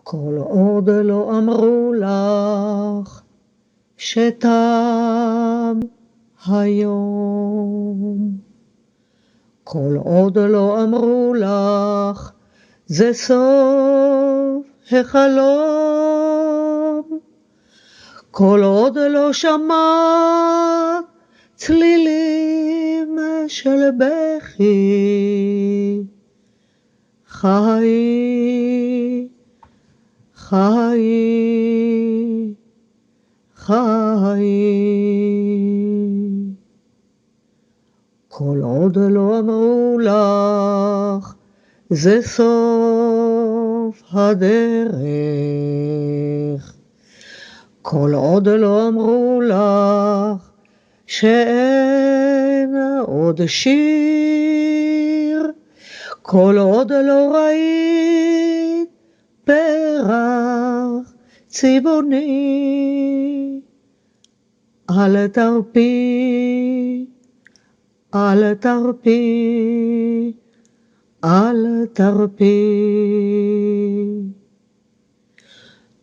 כל עוד לא אמרו לך שתם היום, כל עוד לא אמרו לך זה סוף החלום, כל עוד לא שמעת צלילים של בכי, חיי, חיי, חיי. כל עוד לא אמרו לך זה סוף הדרך, כל עוד לא אמרו לך שאין עוד שיר, כל עוד לא ראית פרח צבעוני, אל תרפי, אל תרפי, אל תרפי.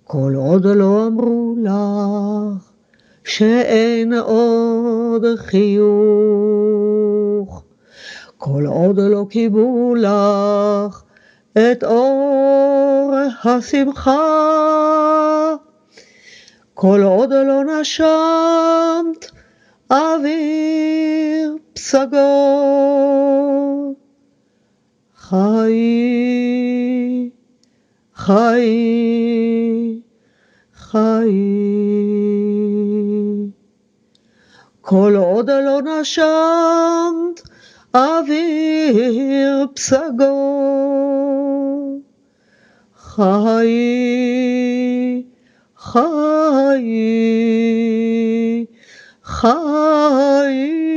כל עוד לא אמרו לך שאין עוד חיוך, כל עוד לא קיבלו לך את אור השמחה, כל עוד לא נשמת אוויר פסגות, חיי, חיי, חיי. כל עוד לא נשמת אוויר פסגות, חיי, חיי, חיי.